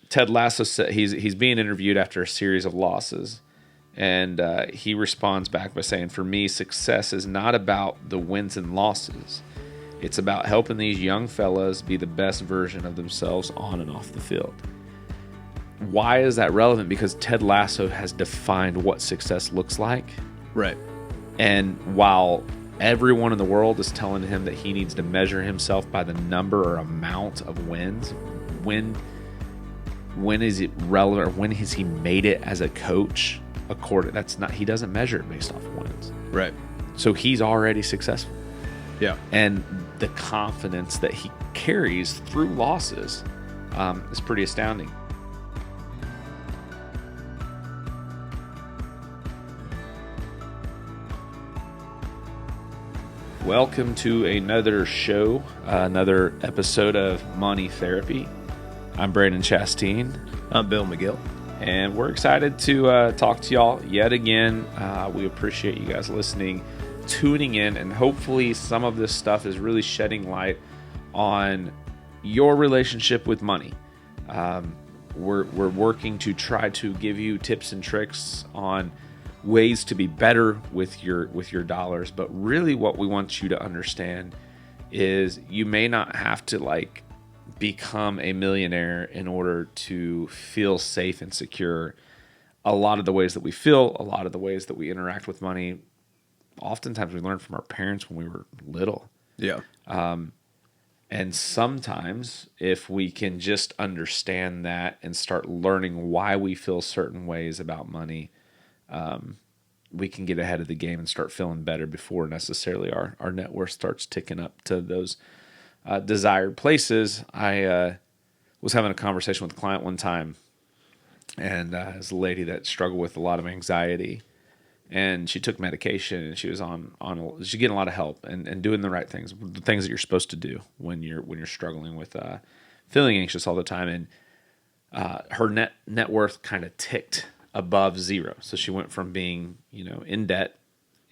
Ted Lasso said he's being interviewed after a series of losses, and he responds back by saying, "For me, success is not about the wins and losses. It's about helping these young fellas be the best version of themselves on and off the field." Why is that relevant? Because Ted Lasso has defined what success looks like. Right. And while everyone in the world is telling him that he needs to measure himself by the number or amount of wins, when is it relevant, or when has he made it as a coach? He doesn't measure it based off of wins. Right. So he's already successful. Yeah. And the confidence that he carries through losses is pretty astounding. Welcome to another show, another episode of Money Therapy. I'm Brandon Chasteen. I'm Bill McGill. And we're excited to talk to y'all yet again. We appreciate you guys listening, tuning in, and hopefully some of this stuff is really shedding light on your relationship with money. We're working to try to give you tips and tricks on ways to be better with your dollars, but really what we want you to understand is you may not have to become a millionaire in order to feel safe and secure. A lot of the ways that we feel, a lot of the ways that we interact with money, oftentimes we learned from our parents when we were little. Yeah. And sometimes if we can just understand that and start learning why we feel certain ways about money, we can get ahead of the game and start feeling better before necessarily our net worth starts ticking up to those desired places. I was having a conversation with a client one time, and it's a lady that struggled with a lot of anxiety, and she took medication, and she was she's getting a lot of help and doing the right things, the things that you're supposed to do when you're struggling with feeling anxious all the time. And her net worth kind of ticked above zero. So she went from being, in debt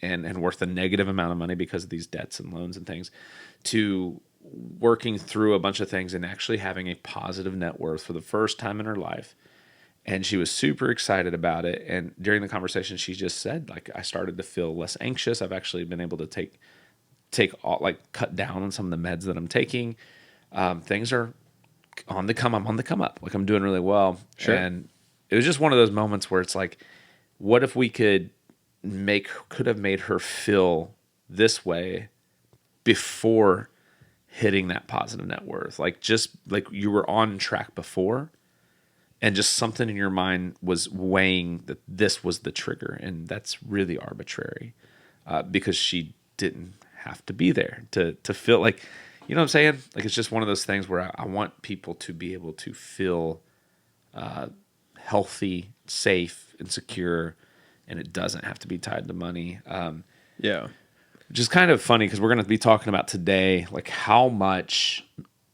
and worth a negative amount of money because of these debts and loans and things, to working through a bunch of things and actually having a positive net worth for the first time in her life. And she was super excited about it. And during the conversation, she just said, I started to feel less anxious. I've actually been able to cut down on some of the meds that I'm taking. Things are on the come. I'm on the come up. I'm doing really well. Sure. And it was just one of those moments where it's what if we could have made her feel this way before hitting that positive net worth? Just you were on track before, and just something in your mind was weighing that this was the trigger, and that's really arbitrary because she didn't have to be there to feel you know what I'm saying? It's just one of those things where I want people to be able to feel healthy, safe, and secure, and it doesn't have to be tied to money. Yeah. Which is kind of funny because we're going to be talking about today, how much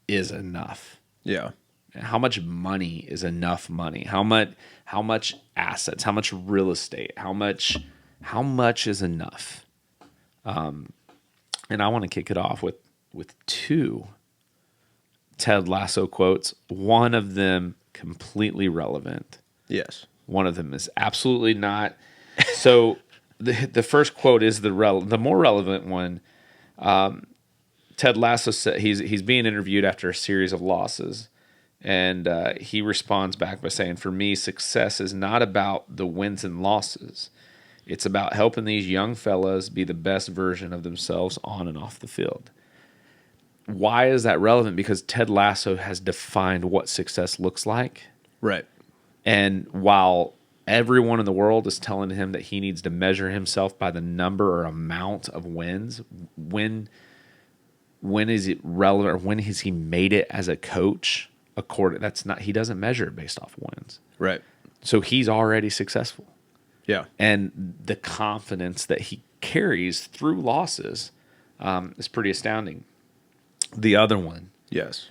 is enough? Yeah. How much money is enough money? How much assets? How much real estate? How much is enough? And I want to kick it off with two Ted Lasso quotes. One of them completely relevant. Yes. One of them is absolutely not. So the first quote is the more relevant one. Ted Lasso said he's being interviewed after a series of losses, and he responds back by saying, "For me, success is not about the wins and losses. It's about helping these young fellas be the best version of themselves on and off the field." Why is that relevant? Because Ted Lasso has defined what success looks like. Right. And while everyone in the world is telling him that he needs to measure himself by the number or amount of wins, when is it relevant, or when has he made it as a coach? He doesn't measure it based off wins. Right. So he's already successful. Yeah. And the confidence that he carries through losses is pretty astounding. The other one. Yes.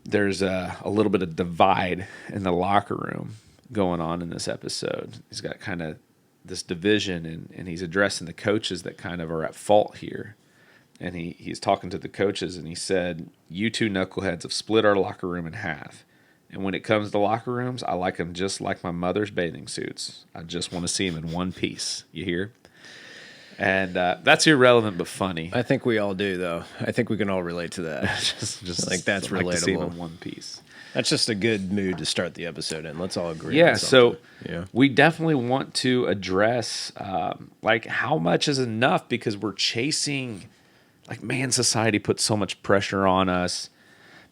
There's a little bit of divide in the locker room going on in this episode. He's got kind of this division, and he's addressing the coaches that kind of are at fault here. And he's talking to the coaches, and he said, "You two knuckleheads have split our locker room in half. And when it comes to locker rooms, I like them just like my mother's bathing suits. I just want to see them in one piece. You hear? And that's irrelevant but funny. I think we all do, though. I think we can all relate to that. just like that's like to see them relatable. in one piece. That's just a good mood to start the episode in. Let's all agree. Yeah, on so something. Yeah. we definitely want to address like how much is enough, because we're chasing, like, man, society puts so much pressure on us.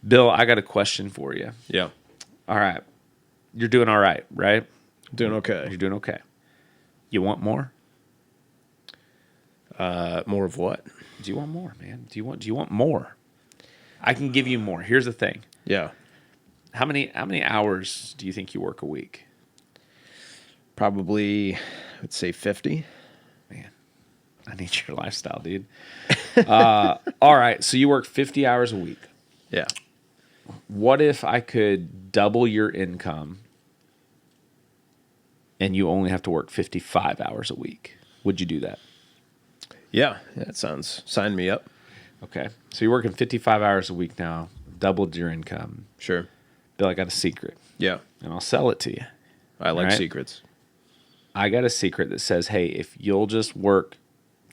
Bill, I got a question for you. Yeah. All right. You're doing all right, right? Doing okay. You're doing okay. You want more? More of what? Do you want more, man? Do you want more? I can give you more. Here's the thing. Yeah. How many hours do you think you work a week? Probably, I'd say 50. Man, I need your lifestyle, dude. All right, so you work 50 hours a week. Yeah. What if I could double your income and you only have to work 55 hours a week? Would you do that? Yeah. That sounds, sign me up. Okay, so you're working 55 hours a week now, doubled your income. Sure. Bill, I got a secret, Yeah. and I'll sell it to you. I like Right. secrets. I got a secret that says, hey, if you'll just work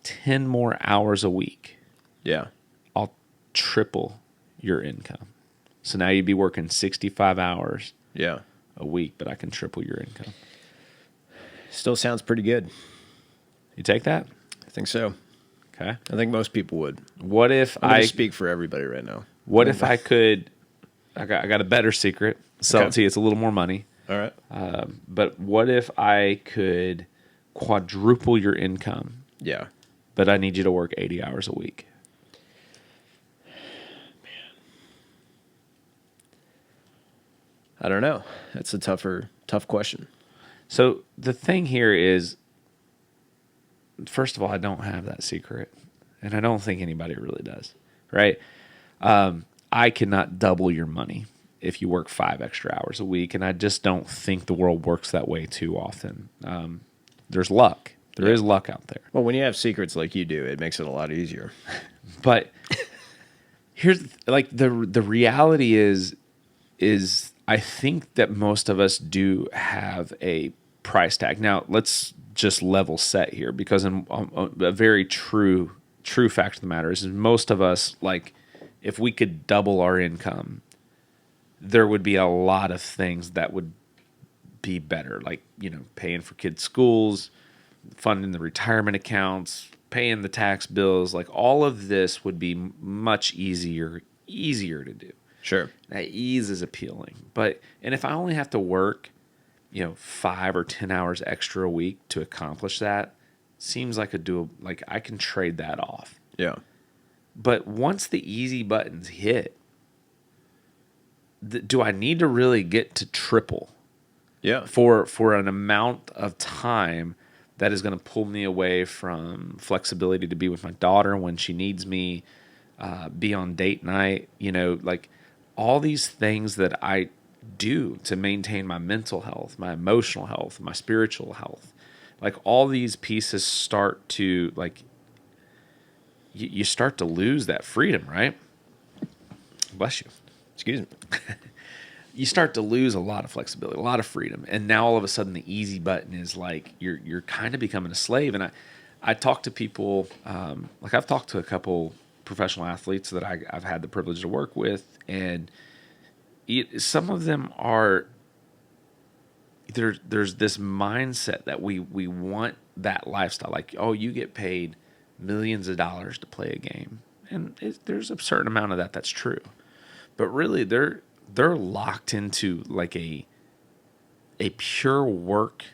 10 more hours a week, Yeah. I'll triple your income. So now you'd be working 65 hours Yeah. a week, but I can triple your income. Still sounds pretty good. You take that? I think so. Okay. I think most people would. What if I'm going I to speak for everybody right now. What if I could? I got a better secret. Sell Okay. it to you. It's a little more money. All right. But what if I could quadruple your income, Yeah. but I need you to work 80 hours a week? I don't know. That's a tough question. So the thing here is, first of all, I don't have that secret, and I don't think anybody really does, right? I cannot double your money if you work 5 extra hours a week, and I just don't think the world works that way too often. There's luck. There is luck out there. Well, when you have secrets like you do, it makes it a lot easier. But here's like the reality is I think that most of us do have a price tag. Now, let's just level set here, because a very true fact of the matter is most of us, like, if we could double our income, there would be a lot of things that would be better, like, paying for kids' schools, funding the retirement accounts, paying the tax bills. Like, all of this would be much easier to do. Sure. That ease is appealing. And if I only have to work, 5 or 10 hours extra a week to accomplish that, seems like like I can trade that off. Yeah. But once the easy buttons hit, do I need to really get to triple Yeah. for an amount of time that is going to pull me away from flexibility to be with my daughter when she needs me, be on date night, like all these things that I do to maintain my mental health, my emotional health, my spiritual health. Like, all these pieces start to, like, you start to lose that freedom, right? Bless you. Excuse me. You start to lose a lot of flexibility, a lot of freedom, and now all of a sudden the easy button is like you're kind of becoming a slave. And I talk to people, like, I've talked to a couple professional athletes that I've had the privilege to work with, and some of them are there's this mindset that we want that lifestyle, like, oh, you get paid millions of dollars to play a game, and there's a certain amount of that's true, but really they're locked into like a pure work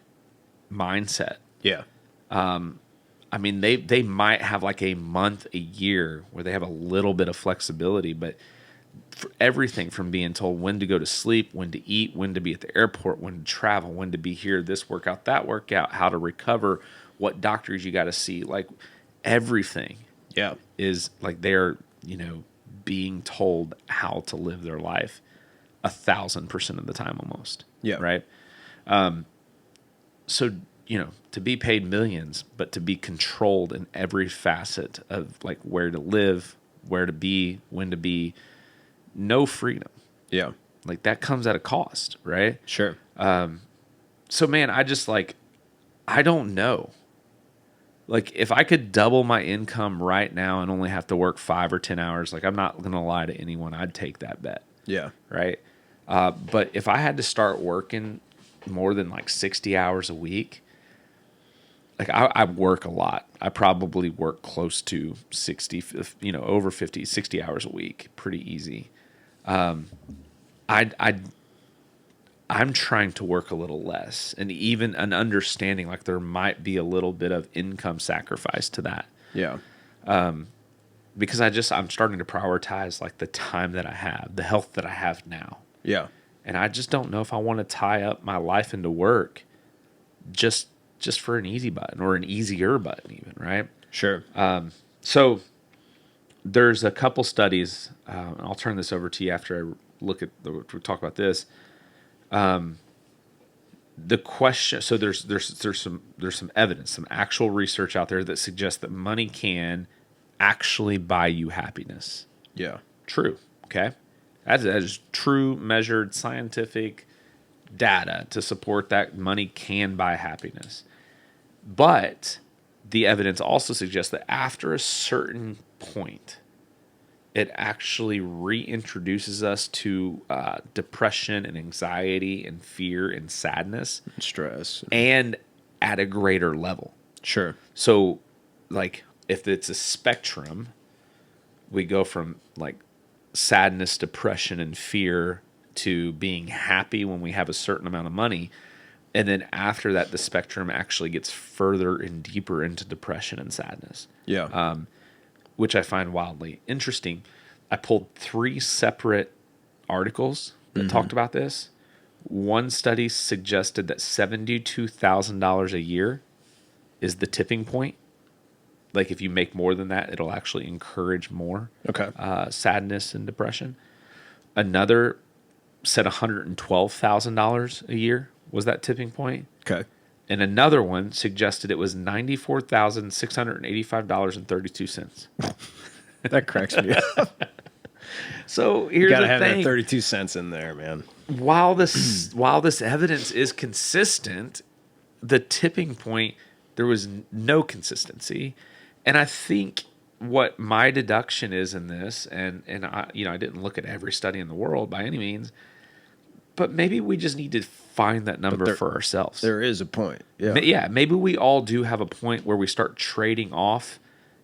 mindset. Yeah. I mean, they might have like a month, a year where they have a little bit of flexibility, but for everything from being told when to go to sleep, when to eat, when to be at the airport, when to travel, when to be here, this workout, that workout, how to recover, what doctors you got to see, like everything Yeah. is like they're, being told how to live their life 1,000% of the time almost. Yeah. Right. So, to be paid millions, but to be controlled in every facet of like where to live, where to be, when to be, no freedom. Yeah. Like that comes at a cost, right? Sure. So man, I don't know. Like if I could double my income right now and only have to work 5 or 10 hours, like I'm not gonna lie to anyone, I'd take that bet, Yeah. right? But if I had to start working more than like 60 hours a week, like I work a lot. I probably work close to 60, over 50, 60 hours a week, pretty easy. I I'm trying to work a little less, and even an understanding like there might be a little bit of income sacrifice to that, Yeah. because I'm starting to prioritize like the time that I have, the health that I have now. Yeah. And I just don't know if I want to tie up my life into work just for an easy button or an easier button even, right? Sure. So there's a couple studies, and I'll turn this over to you after I we talk about this. The question, so there's some evidence, some actual research out there that suggests that money can actually buy you happiness. Yeah. True. Okay. That is true, measured, scientific data to support that money can buy happiness. But the evidence also suggests that after a certain point, it actually reintroduces us to depression and anxiety and fear and sadness, Stress. and at a greater level. Sure. So, like, if it's a spectrum, we go from like sadness, depression, and fear to being happy when we have a certain amount of money. And then after that, the spectrum actually gets further and deeper into depression and sadness, Yeah. which I find wildly interesting. I pulled 3 separate articles that talked about this. One study suggested that $72,000 a year is the tipping point. Like if you make more than that, it'll actually encourage more Okay. sadness and depression. Another said $112,000 a year was that tipping point. Okay. And another one suggested it was $94,685.32. That cracks me up. So You here's gotta the have that thing. 32 cents in there, man. While this evidence is consistent, the tipping point, there was no consistency. And I think what my deduction is in this, and I didn't look at every study in the world by any means, but maybe we just need to find that number for ourselves. There is a point. Yeah. Yeah, maybe we all do have a point where we start trading off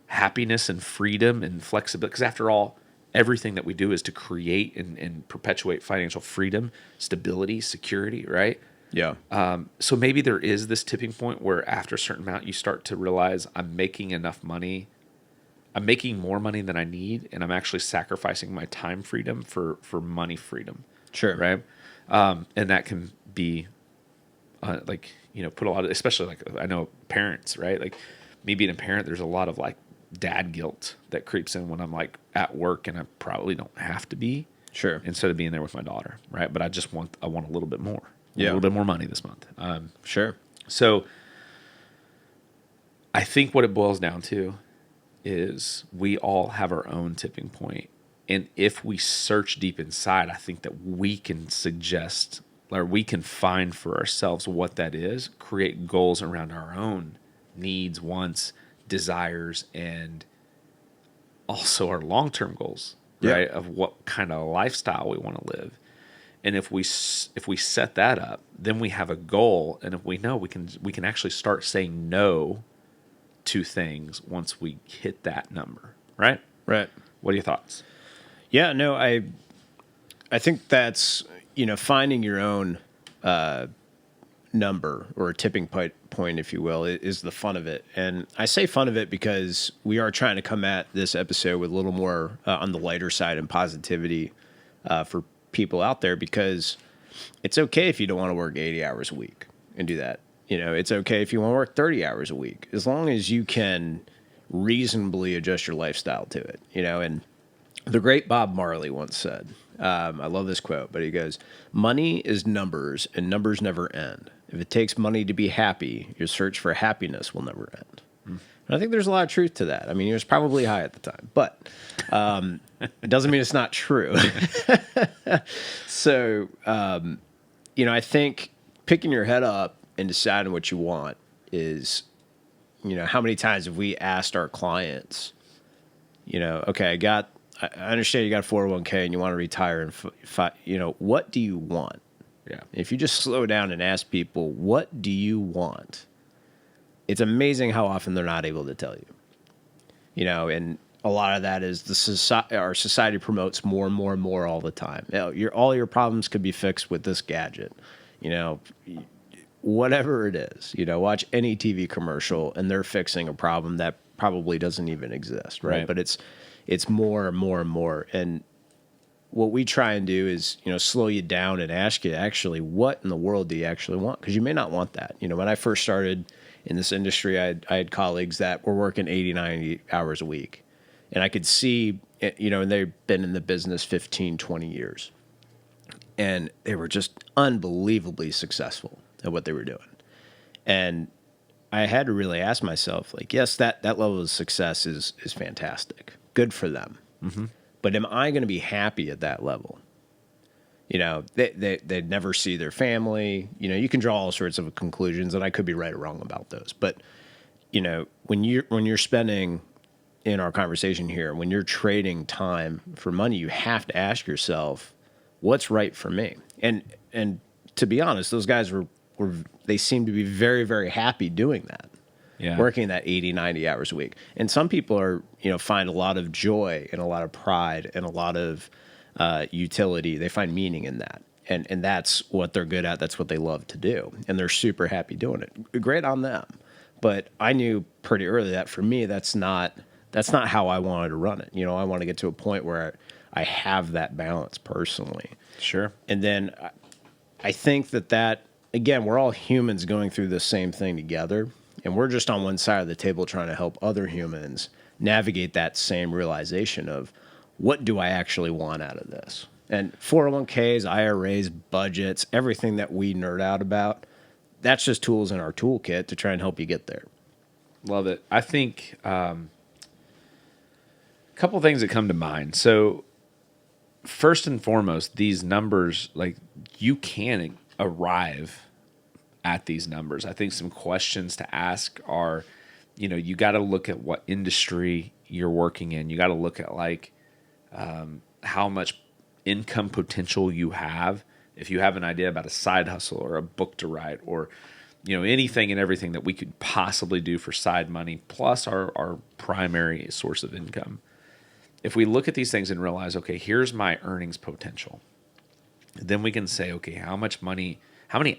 happiness and freedom and flexibility. Because after all, everything that we do is to create and perpetuate financial freedom, stability, security, right? Yeah. So maybe there is this tipping point where after a certain amount, you start to realize I'm making enough money. I'm making more money than I need, and I'm actually sacrificing my time freedom for money freedom. Sure. Right. And that can be put a lot of, especially like I know parents, right? Like me being a parent, there's a lot of like dad guilt that creeps in when I'm like at work and I probably don't have to be. Sure. Instead of being there with my daughter, right? But I want a little bit more. Yeah. A little bit more money this month. Sure. So I think what it boils down to is we all have our own tipping point. And if we search deep inside, I think that we can suggest or we can find for ourselves what that is, create goals around our own needs, wants, desires, and also our long-term goals, right? Of what kind of lifestyle we want to live. And if we set that up, then we have a goal, and if we know, we can actually start saying no to things once we hit that number, right? Right. What are your thoughts? Yeah, no, I think that's, finding your own number or a tipping point, if you will, is the fun of it. And I say fun of it because we are trying to come at this episode with a little more on the lighter side and positivity for people out there, because it's okay if you don't want to work 80 hours a week and do that. It's okay if you want to work 30 hours a week, as long as you can reasonably adjust your lifestyle to it, and the great Bob Marley once said, I love this quote, but he goes, "Money is numbers, and numbers never end. If it takes money to be happy, your search for happiness will never end." And I think there's a lot of truth to that. I mean, he was probably high at the time, but it doesn't mean it's not true. So, I think picking your head up and deciding what you want is, how many times have we asked our clients, okay, I understand you got a 401k and you want to retire in what do you want? Yeah. If you just slow down and ask people, what do you want? It's amazing how often they're not able to tell you. And a lot of that is our society promotes more and more and more all the time. All your problems could be fixed with this gadget. Whatever it is, watch any TV commercial and they're fixing a problem that probably doesn't even exist, right? Right. But it's more and more and more. And what we try and do is, slow you down and ask you actually, what in the world do you actually want? Because you may not want that. When I first started in this industry, I had colleagues that were working 80, 90 hours a week. And I could see, and they've been in the business 15, 20 years. And they were just unbelievably successful at what they were doing. And I had to really ask myself, like, yes, that level of success is fantastic. Good for them. Mm-hmm. But am I going to be happy at that level? They'd never see their family. You can draw all sorts of conclusions, and I could be right or wrong about those. But, when you're spending, in our conversation here, when you're trading time for money, you have to ask yourself, what's right for me? And to be honest, those guys they seem to be very, very happy doing that. Yeah. Working that 80, 90 hours a week. And some people find a lot of joy and a lot of pride and a lot of utility. They find meaning in that. And that's what they're good at. That's what they love to do. And they're super happy doing it. Great on them. But I knew pretty early that for me, that's not how I wanted to run it. I want to get to a point where I have that balance personally. Sure. And then I think that, again, we're all humans going through the same thing together. And we're just on one side of the table trying to help other humans navigate that same realization of, what do I actually want out of this? And 401ks, IRAs, budgets, everything that we nerd out about, that's just tools in our toolkit to try and help you get there. Love it. I think a couple things that come to mind. So first and foremost, these numbers, like, you can arrive at these numbers. I think some questions to ask are, you got to look at what industry you're working in. You got to look at how much income potential you have. If you have an idea about a side hustle or a book to write or, anything and everything that we could possibly do for side money, plus our primary source of income. If we look at these things and realize, okay, here's my earnings potential, then we can say, okay, how many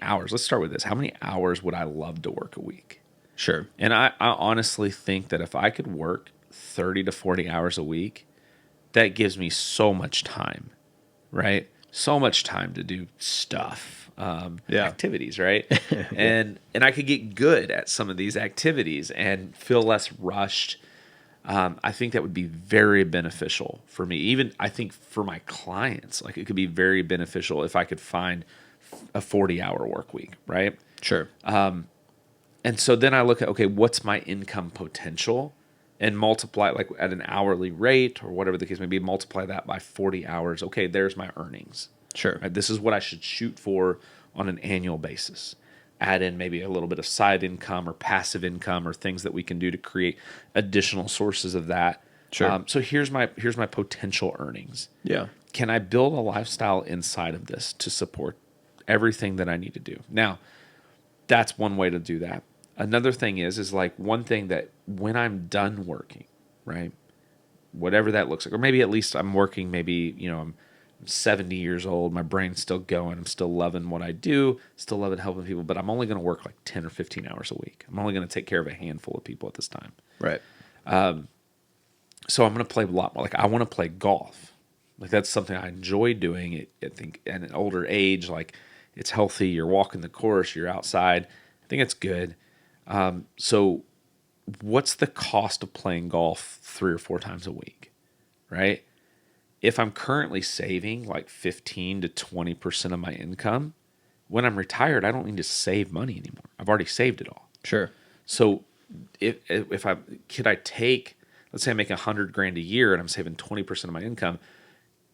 hours? Let's start with this. How many hours would I love to work a week? Sure. And I honestly think that if I could work 30 to 40 hours a week, that gives me so much time, right? So much time to do stuff, activities, right? And I could get good at some of these activities and feel less rushed. I think that would be very beneficial for me. Even I think for my clients, like, it could be very beneficial if I could find a 40-hour work week, right? Sure. And so then I look at, okay, what's my income potential, and multiply, like, at an hourly rate or whatever the case may be, multiply that by 40 hours. Okay, there's my earnings. Sure. Right? This is what I should shoot for on an annual basis. Add in maybe a little bit of side income or passive income or things that we can do to create additional sources of that. Sure. So here's my potential earnings. Yeah. Can I build a lifestyle inside of this to support everything that I need to do? Now, that's one way to do that. Another thing is like, one thing that when I'm done working, right, whatever that looks like, or maybe at least I'm working, maybe, I'm 70 years old, my brain's still going, I'm still loving what I do, still loving helping people, but I'm only going to work like 10 or 15 hours a week. I'm only going to take care of a handful of people at this time. Right. So I'm going to play a lot more. Like, I want to play golf. Like, that's something I enjoy doing. I think at an older age, like, it's healthy. You're walking the course, you're outside. I think it's good. So what's the cost of playing golf 3 or 4 times a week, right? If I'm currently saving like 15 to 20% of my income, when I'm retired, I don't need to save money anymore. I've already saved it all. Sure. So if I could I take, let's say I'm making 100 grand a year and I'm saving 20% of my income,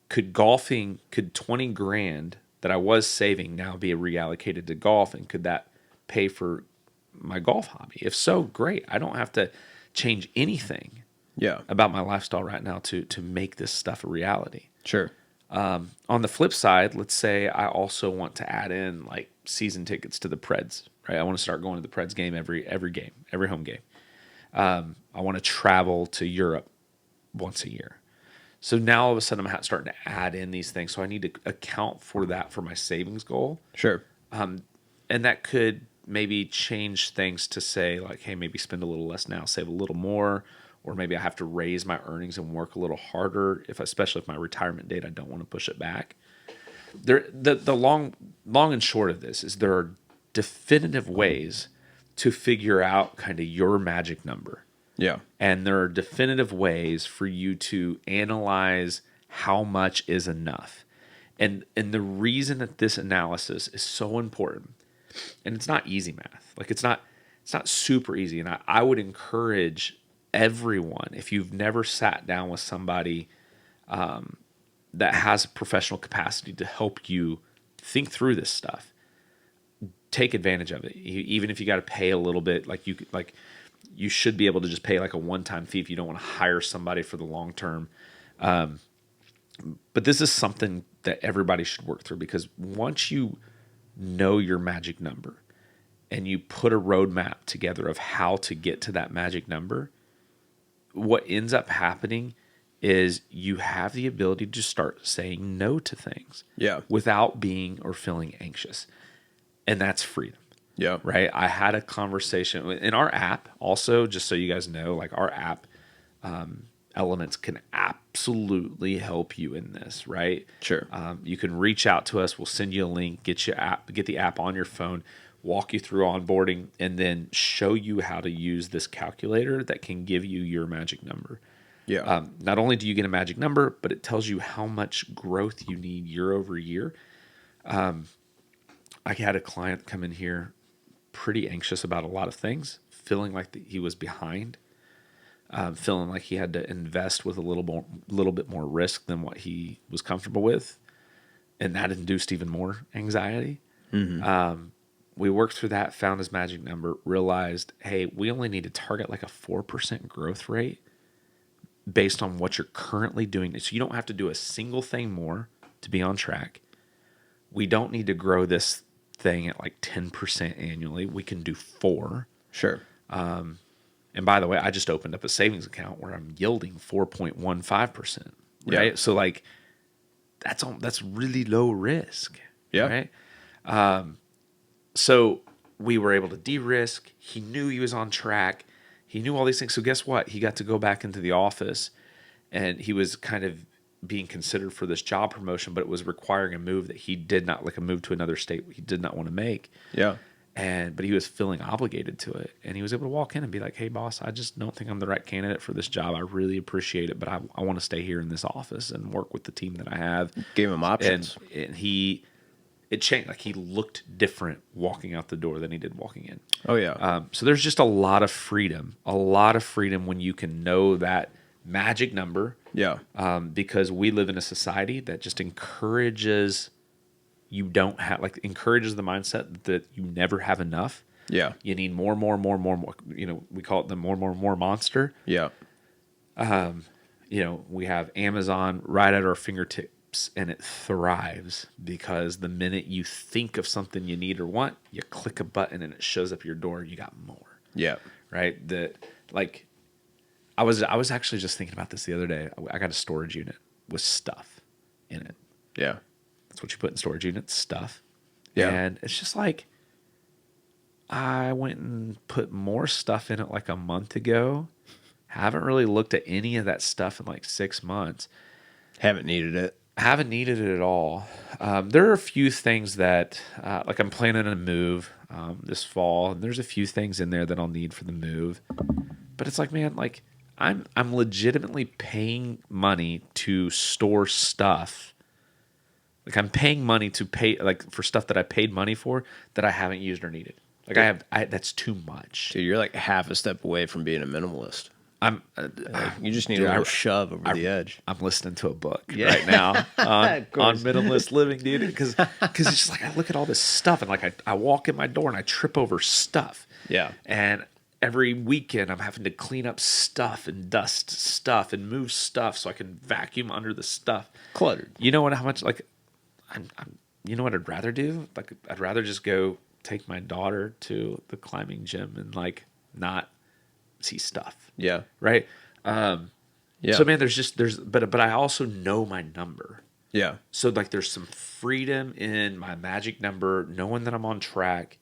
could 20 grand that I was saving now be reallocated to golf, and could that pay for my golf hobby? If so, great. I don't have to change anything Yeah. about my lifestyle right now to make this stuff a reality. Sure. On the flip side, let's say I also want to add in like season tickets to the Preds, right? I want to start going to the Preds game every home game. I want to travel to Europe once a year. So now all of a sudden I'm starting to add in these things. So I need to account for that for my savings goal. Sure. And that could maybe change things to say like, hey, maybe spend a little less now, save a little more, or maybe I have to raise my earnings and work a little harder, especially if my retirement date, I don't want to push it back. The long and short of this is there are definitive ways to figure out kind of your magic number. Yeah. And there are definitive ways for you to analyze how much is enough. And the reason that this analysis is so important, and it's not easy math. Like it's not super easy. And I would encourage everyone, if you've never sat down with somebody that has a professional capacity to help you think through this stuff, take advantage of it. Even if you got to pay a little bit, you should be able to just pay like a one-time fee if you don't want to hire somebody for the long term. But this is something that everybody should work through, because once you know your magic number and you put a roadmap together of how to get to that magic number, what ends up happening is you have the ability to start saying no to things without being or feeling anxious. And that's freedom. Yeah. Right. I had a conversation in our app also, just so you guys know, like our app elements can absolutely help you in this. Right. Sure. You can reach out to us. We'll send you a link, get the app on your phone, walk you through onboarding, and then show you how to use this calculator that can give you your magic number. Yeah. Not only do you get a magic number, but it tells you how much growth you need year over year. I had a client come in here pretty anxious about a lot of things, feeling like he was behind, feeling like he had to invest with a little bit more risk than what he was comfortable with, and that induced even more anxiety. Mm-hmm. We worked through that, found his magic number, realized, hey, we only need to target like a 4% growth rate based on what you're currently doing. So you don't have to do a single thing more to be on track. We don't need to grow this thing at like 10% annually. We can do 4. Sure. And by the way, I just opened up a savings account where I'm yielding 4.15%. Right. Yeah. So like that's really low risk. Yeah. Right. So we were able to de-risk. He knew he was on track. He knew all these things. So guess what? He got to go back into the office, and he was kind of being considered for this job promotion, but it was requiring a move that he did not, like a move to another state he did not want to make. Yeah. But he was feeling obligated to it. And he was able to walk in and be like, hey, boss, I just don't think I'm the right candidate for this job. I really appreciate it, but I want to stay here in this office and work with the team that I have. Gave him options. And it changed. Like he looked different walking out the door than he did walking in. Oh, yeah. So there's just a lot of freedom when you can know that magic number. Yeah. Because we live in a society that just encourages encourages the mindset that you never have enough. Yeah. You need more. We call it the more monster. Yeah. We have Amazon right at our fingertips, and it thrives because the minute you think of something you need or want, you click a button and it shows up your door. You got more. Yeah. Right. I was actually just thinking about this the other day. I got a storage unit with stuff in it. Yeah. That's what you put in storage units, stuff. Yeah. And it's just like, I went and put more stuff in it like a month ago. Haven't really looked at any of that stuff in like 6 months. Haven't needed it. Haven't needed it at all. There are a few things that, like I'm planning a move this fall, and there's a few things in there that I'll need for the move. But it's like, man, like I'm legitimately paying money to store stuff. Like I'm paying money to pay like for stuff that I paid money for that I haven't used or needed. Like that's too much. Dude, you're like half a step away from being a minimalist. I'm Like, you just need dude, a little shove over the edge. I'm listening to a book Yeah. right now on Of course. minimalist living, dude. Because it's just like I look at all this stuff and like I walk in my door and I trip over stuff. Yeah. And every weekend I'm having to clean up stuff and dust stuff and move stuff so I can vacuum under the stuff. Cluttered. You know what? How much like I'm you know what I'd rather do? Like I'd rather just go take my daughter to the climbing gym and like not see stuff. Yeah. Right. Yeah. So man, but I also know my number. Yeah. So like there's some freedom in my magic number, knowing that I'm on track,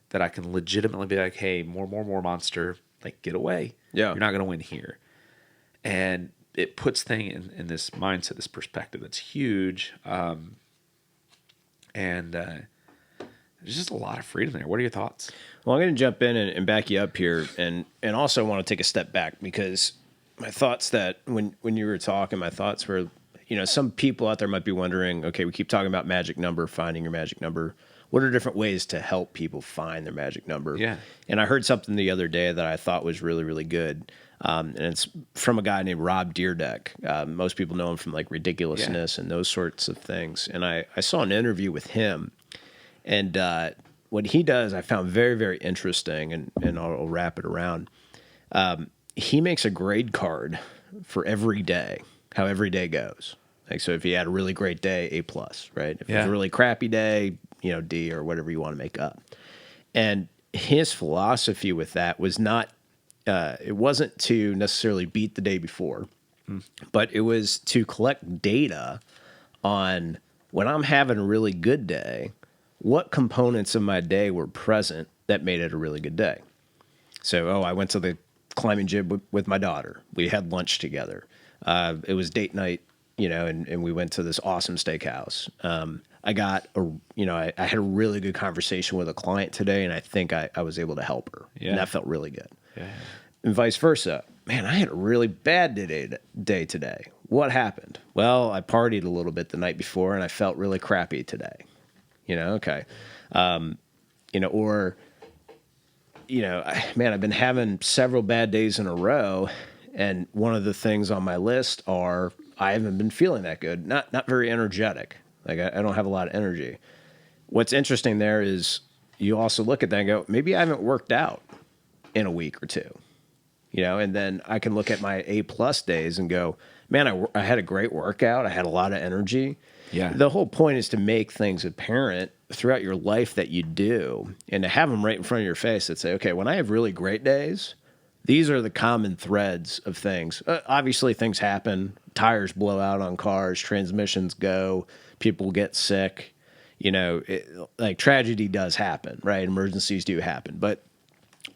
that I can legitimately be like, hey, more monster, like get away. Yeah. You're not gonna win here. And it puts things in this mindset, this perspective that's huge. There's just a lot of freedom there. What are your thoughts? Well, I'm going to jump in and back you up here, and also want to take a step back, because my thoughts that when you were talking, my thoughts were, some people out there might be wondering, okay, we keep talking about magic number, finding your magic number. What are different ways to help people find their magic number? Yeah. And I heard something the other day that I thought was really, really good. And it's from a guy named Rob Deerdeck. Most people know him from like Ridiculousness and those sorts of things. And I saw an interview with him. And what he does, I found very, very interesting, and I'll wrap it around. He makes a grade card for every day, how every day goes. Like, so if he had a really great day, A+, right? If it was a really crappy day, D or whatever you want to make up. And his philosophy with that was not, it wasn't to necessarily beat the day before, but it was to collect data on when I'm having a really good day, what components of my day were present that made it a really good day. So, I went to the climbing gym with my daughter. We had lunch together. It was date night, and we went to this awesome steakhouse. I got I had a really good conversation with a client today, and I think I was able to help her. Yeah. And that felt really good. Yeah. And vice versa. Man, I had a really bad day today. What happened? Well, I partied a little bit the night before, and I felt really crappy today. Okay. Man, I've been having several bad days in a row, and one of the things on my list are I haven't been feeling that good. Not very energetic. Like I don't have a lot of energy. What's interesting there is you also look at that and go, maybe I haven't worked out in a week or two. And then I can look at my A+ days and go, man, I had a great workout. I had a lot of energy. Yeah. The whole point is to make things apparent throughout your life that you do, and to have them right in front of your face that say, okay, when I have really great days, these are the common threads of things. Obviously, things happen. Tires blow out on cars. Transmissions go. People get sick. Like tragedy does happen, right? Emergencies do happen. But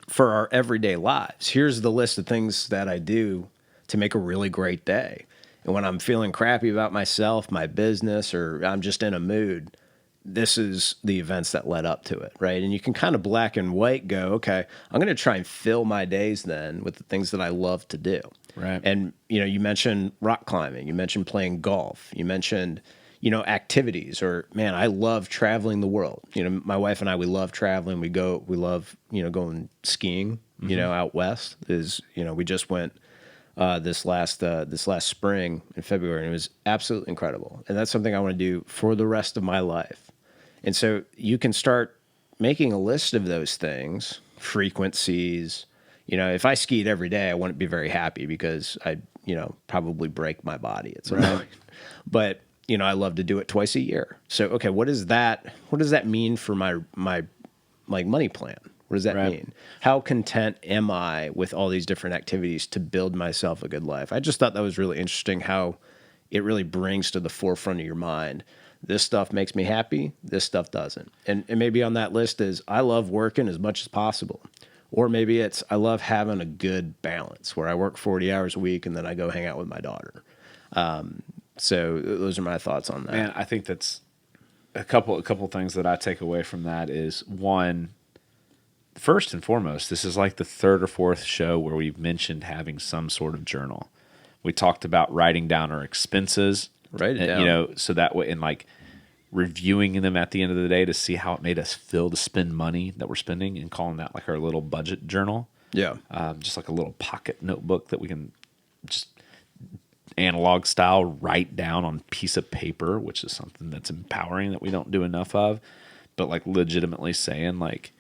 for our everyday lives, here's the list of things that I do to make a really great day. And when I'm feeling crappy about myself, my business, or I'm just in a mood, this is the events that led up to it, right? And you can kind of black and white go, okay, I'm going to try and fill my days then with the things that I love to do. Right. And, you mentioned rock climbing. You mentioned playing golf. You mentioned, activities, or, man, I love traveling the world. My wife and I, we love traveling. We love, going skiing, out west. We just went this last spring in February, and it was absolutely incredible. And that's something I want to do for the rest of my life. And so you can start making a list of those things, frequencies. If I skied every day, I wouldn't be very happy because I'd, probably break my body at some point. But, I love to do it twice a year. So, okay, what does that mean for my like money plan? What does that mean? How content am I with all these different activities to build myself a good life? I just thought that was really interesting how it really brings to the forefront of your mind, this stuff makes me happy, this stuff doesn't. And maybe on that list is I love working as much as possible. Or maybe it's I love having a good balance where I work 40 hours a week and then I go hang out with my daughter. So those are my thoughts on that. Man, I think that's a couple things that I take away from that is, one, first and foremost, this is like the third or fourth show where we've mentioned having some sort of journal. We talked about writing down our expenses, Write it down. so that way, and like reviewing them at the end of the day to see how it made us feel to spend money that we're spending, and calling that like our little budget journal. Yeah. Just like a little pocket notebook that we can just analog style write down on a piece of paper, which is something that's empowering that we don't do enough of. But like legitimately saying like,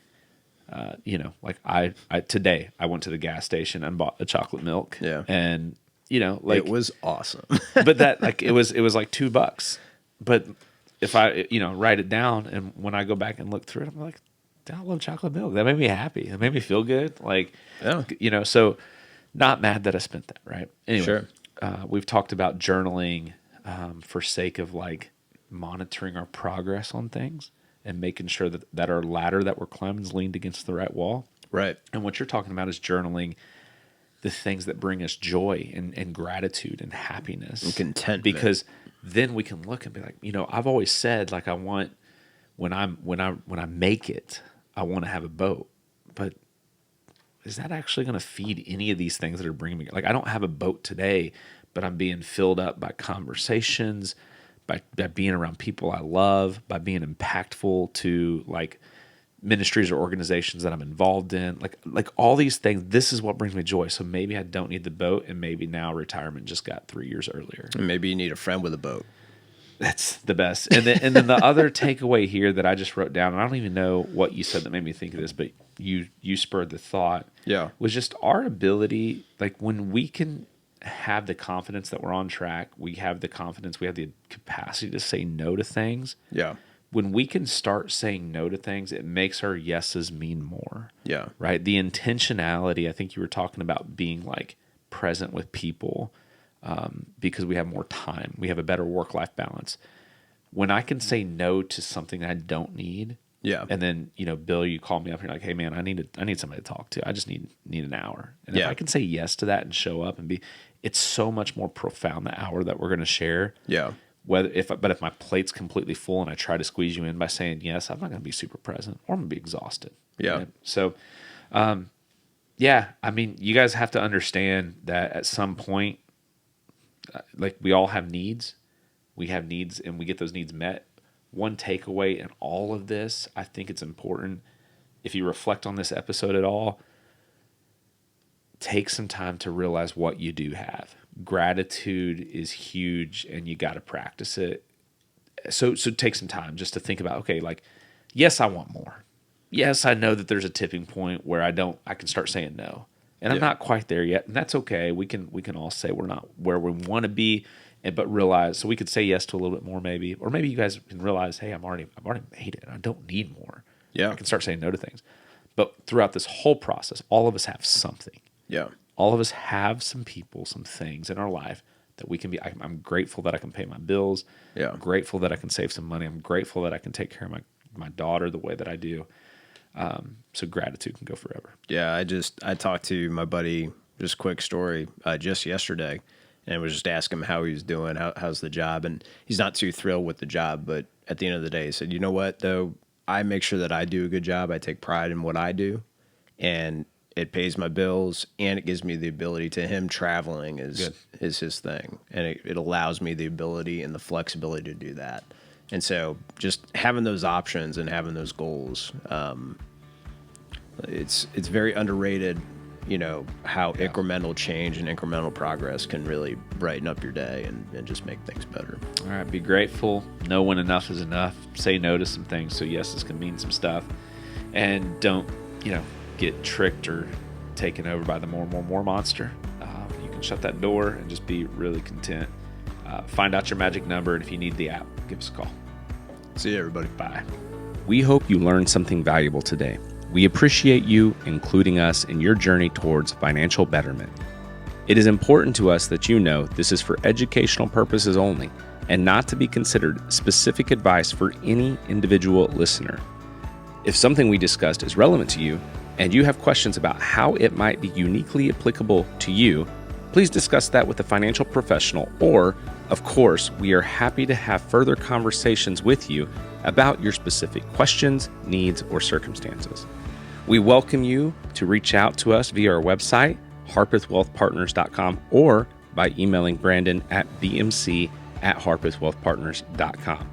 like I today I went to the gas station and bought a chocolate milk. Yeah. And like It was awesome. but that like it was like $2. But if I write it down, and when I go back and look through it, I'm like, I love chocolate milk. That made me happy. That made me feel good. Like, Yeah. So not mad that I spent that, right? Anyway, Sure. We've talked about journaling for sake of like monitoring our progress on things and making sure that our ladder that we're climbing is leaned against the right wall. Right. And what you're talking about is journaling the things that bring us joy and gratitude and happiness And contentment. Because then we can look and be like, I've always said like I want when I make it, I want to have a boat, but is that actually going to feed any of these things that are bringing me? Like I don't have a boat today, but I'm being filled up by conversations, by being around people I love, by being impactful to like ministries or organizations that I'm involved in, like all these things. This is what brings me joy. So maybe I don't need the boat, and maybe now retirement just got 3 years earlier. And maybe you need a friend with a boat. That's the best. And then the other takeaway here that I just wrote down, and I don't even know what you said that made me think of this, but you spurred the thought. Yeah. Was just our ability, like when we can have the confidence that we're on track, we have the confidence, we have the capacity to say no to things. Yeah. When we can start saying no to things, it makes our yeses mean more. Yeah. Right? The intentionality, I think you were talking about being like present with people, because we have more time. We have a better work-life balance. When I can say no to something I don't need, Yeah. and then, Bill, you call me up and you're like, hey man, I need somebody to talk to. I just need an hour. And if Yeah. I can say yes to that and show up and it's so much more profound, the hour that we're going to share. Yeah. But if my plate's completely full and I try to squeeze you in by saying yes, I'm not going to be super present, or I'm going to be exhausted. Yeah. Right? So, I mean, you guys have to understand that at some point, like we all have needs. We have needs and we get those needs met. One takeaway in all of this, I think it's important, if you reflect on this episode at all, take some time to realize what you do have. Gratitude is huge, and you got to practice it. So take some time just to think about, okay, like, yes, I want more. Yes, I know that there's a tipping point where I can start saying no. And I'm not quite there yet, and that's okay. We can all say we're not where we want to be, but realize, so we could say yes to a little bit more maybe, or maybe you guys can realize, hey, I've already made it. I don't need more. Yeah. I can start saying no to things. But throughout this whole process, all of us have something. Yeah. All of us have some people, some things in our life that we can be. I'm grateful that I can pay my bills. Yeah. I'm grateful that I can save some money. I'm grateful that I can take care of my daughter the way that I do. So gratitude can go forever. Yeah, I talked to my buddy, just quick story, just yesterday, and was just asking him how he was doing, how's the job, and he's not too thrilled with the job, but at the end of the day, he said, you know what, though, I make sure that I do a good job. I take pride in what I do, and it pays my bills, and it gives me the ability to him traveling is his thing, and it allows me the ability and the flexibility to do that. And so just having those options and having those goals, it's very underrated, how incremental change and incremental progress can really brighten up your day and just make things better. All right, be grateful. Know when enough is enough. Say no to some things so yeses can mean some stuff. And don't, get tricked or taken over by the more monster. You can shut that door and just be really content. Find out your magic number, and if you need the app, give us a call. See you, everybody. Bye. We hope you learned something valuable today. We appreciate you including us in your journey towards financial betterment. It is important to us that you know this is for educational purposes only and not to be considered specific advice for any individual listener. If something we discussed is relevant to you and you have questions about how it might be uniquely applicable to you, please discuss that with a financial professional, or, of course, we are happy to have further conversations with you about your specific questions, needs, or circumstances. We welcome you to reach out to us via our website, harpethwealthpartners.com, or by emailing Brandon at bmc@harpethwealthpartners.com.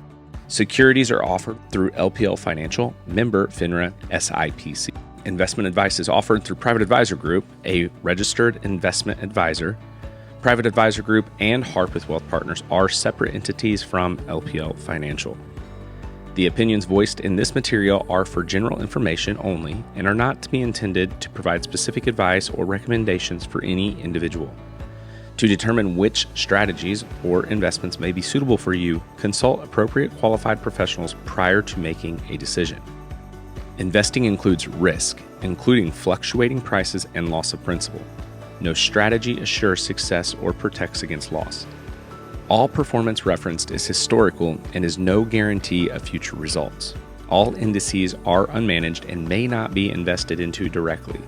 Securities are offered through LPL Financial, member FINRA SIPC. Investment advice is offered through Private Advisor Group, a registered investment advisor. Private Advisor Group and Harpeth Wealth Partners are separate entities from LPL Financial. The opinions voiced in this material are for general information only and are not to be intended to provide specific advice or recommendations for any individual. To determine which strategies or investments may be suitable for you, consult appropriate qualified professionals prior to making a decision. Investing includes risk, including fluctuating prices and loss of principal. No strategy assures success or protects against loss. All performance referenced is historical and is no guarantee of future results. All indices are unmanaged and may not be invested into directly.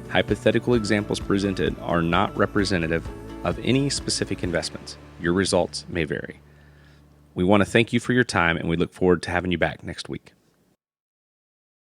Hypothetical examples presented are not representative of any specific investments. Your results may vary. We want to thank you for your time, and we look forward to having you back next week.